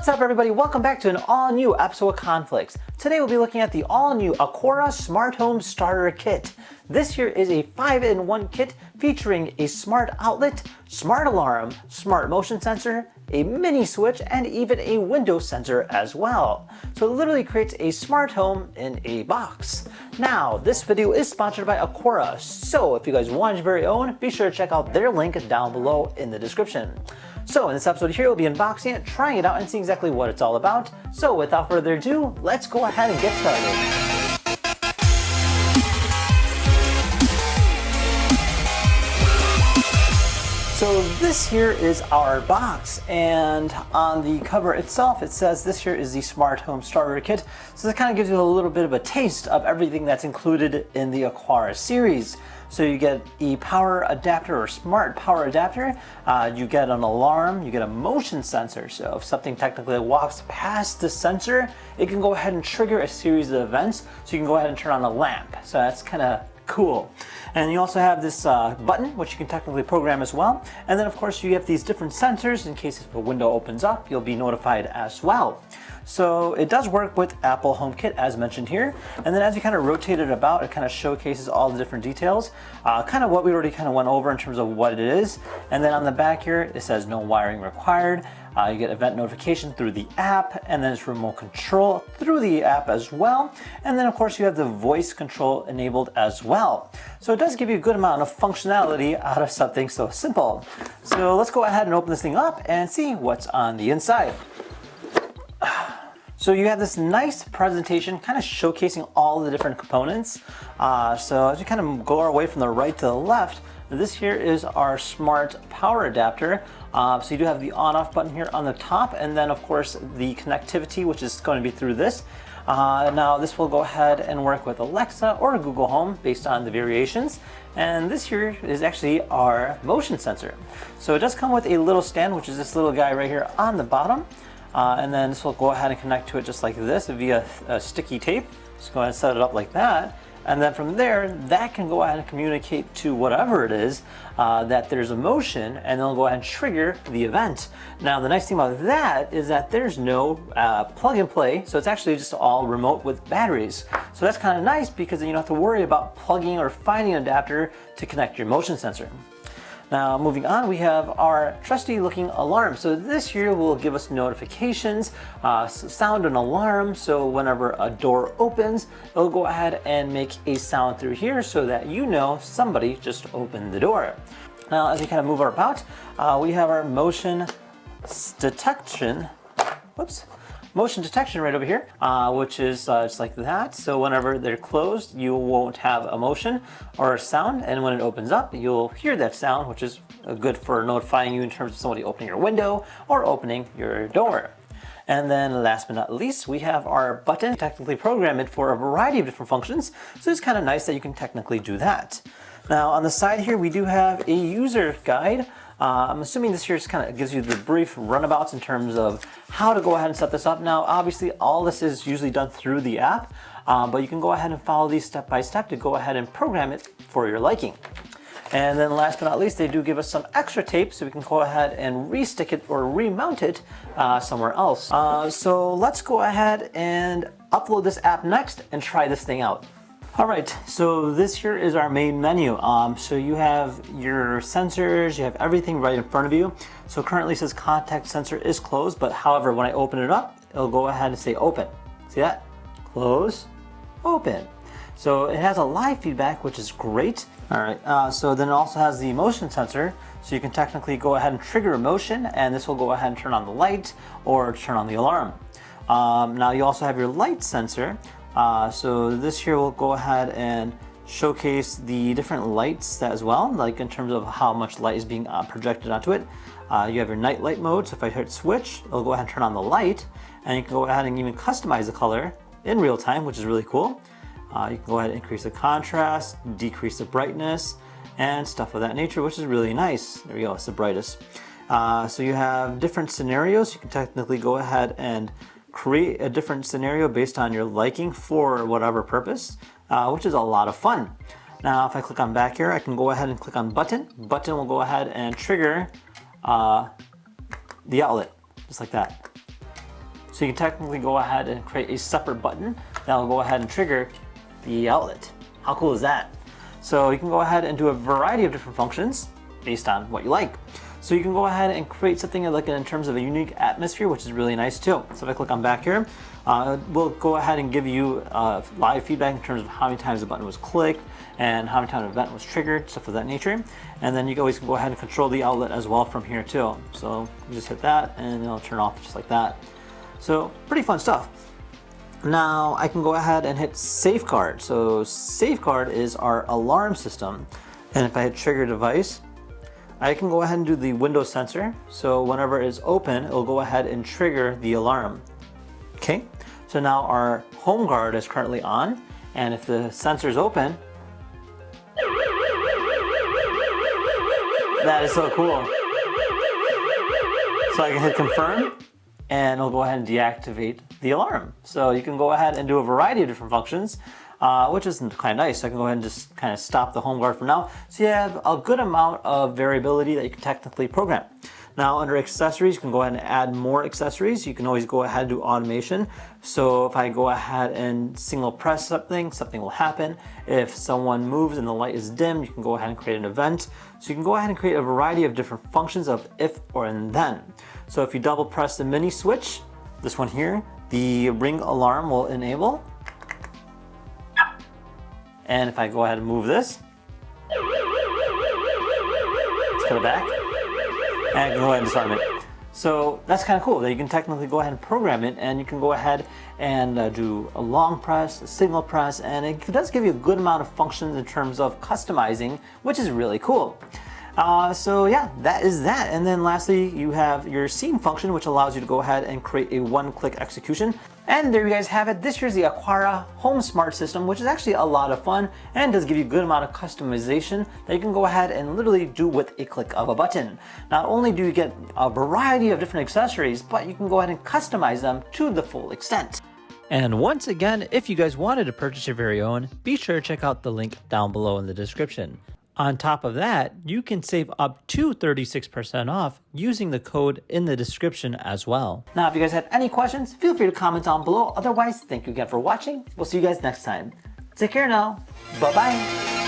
What's up everybody, welcome back to an all-new episode of Conflicts. Today we'll be looking at the all-new Aqara Smart Home Starter Kit. This here is a 5-in-1 kit featuring a smart outlet, smart alarm, smart motion sensor, a mini switch, and even a window sensor as well. So it literally creates a smart home in a box. Now, this video is sponsored by Aqara, so if you guys want your very own, be sure to check out their link down below in the description. So in this episode here, we'll be unboxing it, trying it out, and seeing exactly what it's all about. So without further ado, let's go ahead and get started. So this here is our box, and on the cover itself it says this here is the Smart Home Starter Kit. So this kind of gives you a little bit of a taste of everything that's included in the Aqara series. So you get a power adapter or smart power adapter, you get an alarm, you get a motion sensor. So if something technically walks past the sensor, it can go ahead and trigger a series of events. So you can go ahead and turn on a lamp. So that's kind of cool. And you also have this button, which you can technically program as well. And then of course you have these different sensors in case if a window opens up, you'll be notified as well. So it does work with Apple HomeKit as mentioned here. And then as you kind of rotate it about, it kind of showcases all the different details, kind of what we already kind of went over in terms of what it is. And then on the back here, it says no wiring required. You get event notification through the app, and then it's remote control through the app as well. And then of course you have the voice control enabled as well. So it does give you a good amount of functionality out of something so simple. So let's go ahead and open this thing up and see what's on the inside. So you have this nice presentation kind of showcasing all the different components. So as we kind of go our way from the right to the left, this here is our smart power adapter. So you do have the on-off button here on the top, and then of course the connectivity, which is going to be through this. Now this will go ahead and work with Alexa or Google Home based on the variations. And this here is actually our motion sensor. So it does come with a little stand, which is this little guy right here on the bottom. And then this will go ahead and connect to it just like this via sticky tape. Just go ahead and set it up like that. And then from there, that can go ahead and communicate to whatever it is that there's a motion, and they'll go ahead and trigger the event. Now, the nice thing about that is that there's no plug and play, so it's actually just all remote with batteries. So that's kind of nice because then you don't have to worry about plugging or finding an adapter to connect your motion sensor. Now moving on, we have our trusty looking alarm. So this here will give us notifications, sound an alarm. So whenever a door opens, it'll go ahead and make a sound through here so that you know somebody just opened the door. Now as we kind of move about, we have our motion detection. Motion detection right over here, which is just like that. So whenever they're closed, you won't have a motion or a sound, and when it opens up, you'll hear that sound, which is good for notifying you in terms of somebody opening your window or opening your door. And then last but not least, we have our button. Technically program it for a variety of different functions, so it's kind of nice that you can technically do that. Now on the side here, we do have a user guide. I'm assuming this here just kind of gives you the brief runabouts in terms of how to go ahead and set this up. Now, obviously, all this is usually done through the app, but you can go ahead and follow these step by step to go ahead and program it for your liking. And then last but not least, they do give us some extra tape so we can go ahead and re-stick it or remount it somewhere else. So let's go ahead and upload this app next and try this thing out. Alright, so this here is our main menu. So you have your sensors, you have everything right in front of you. So currently it says contact sensor is closed, but however, when I open it up, it'll go ahead and say open. See that? Close, open. So it has a live feedback, which is great. Alright, so then it also has the motion sensor. So you can technically go ahead and trigger a motion, and this will go ahead and turn on the light or turn on the alarm. Now you also have your light sensor. So this here will go ahead and showcase the different lights as well, like in terms of how much light is being projected onto it. You have your night light mode, so if I hit switch, it'll go ahead and turn on the light, and you can go ahead and even customize the color in real time, which is really cool. You can go ahead and increase the contrast, decrease the brightness, and stuff of that nature, which is really nice. There we go, it's the brightest. So you have different scenarios. You can technically go ahead and create a different scenario based on your liking for whatever purpose, which is a lot of fun. Now if I click on back here, I can go ahead and click on button. Button will go ahead and trigger the outlet, just like that. So you can technically go ahead and create a separate button that will go ahead and trigger the outlet. How cool is that? So you can go ahead and do a variety of different functions based on what you like. So you can go ahead and create something like in terms of a unique atmosphere, which is really nice too. So if I click on back here, we'll go ahead and give you live feedback in terms of how many times the button was clicked and how many times an event was triggered, stuff of that nature. And then you always can go ahead and control the outlet as well from here too. So you just hit that and it'll turn off just like that. So pretty fun stuff. Now I can go ahead and hit safeguard. So safeguard is our alarm system. And if I hit trigger device, I can go ahead and do the window sensor. So whenever it's open, it'll go ahead and trigger the alarm. Okay, so now our home guard is currently on. And if the sensor is open, that is so cool. So I can hit confirm and it'll go ahead and deactivate the alarm. So you can go ahead and do a variety of different functions, which is kind of nice. I can go ahead and just kind of stop the home guard for now. So you have a good amount of variability that you can technically program. Now under accessories, you can go ahead and add more accessories. You can always go ahead and do automation. So if I go ahead and single press something, something will happen. If someone moves and the light is dim, you can go ahead and create an event. So you can go ahead and create a variety of different functions of if or and then. So if you double press the mini switch, this one here, the ring alarm will enable. And if I go ahead and move this, let's put it back. And I can go ahead and disarm it. So that's kind of cool that you can technically go ahead and program it, and you can go ahead and do a long press, a signal press, and it does give you a good amount of functions in terms of customizing, which is really cool. So yeah, that is that. And then lastly, you have your scene function, which allows you to go ahead and create a one-click execution. And there you guys have it. This here's the Aqara Home Smart System, which is actually a lot of fun and does give you a good amount of customization that you can go ahead and literally do with a click of a button. Not only do you get a variety of different accessories, but you can go ahead and customize them to the full extent. And once again, if you guys wanted to purchase your very own, be sure to check out the link down below in the description. On top of that, you can save up to 36% off using the code in the description as well. Now, if you guys had any questions, feel free to comment down below. Otherwise, thank you again for watching. We'll see you guys next time. Take care now. Bye-bye.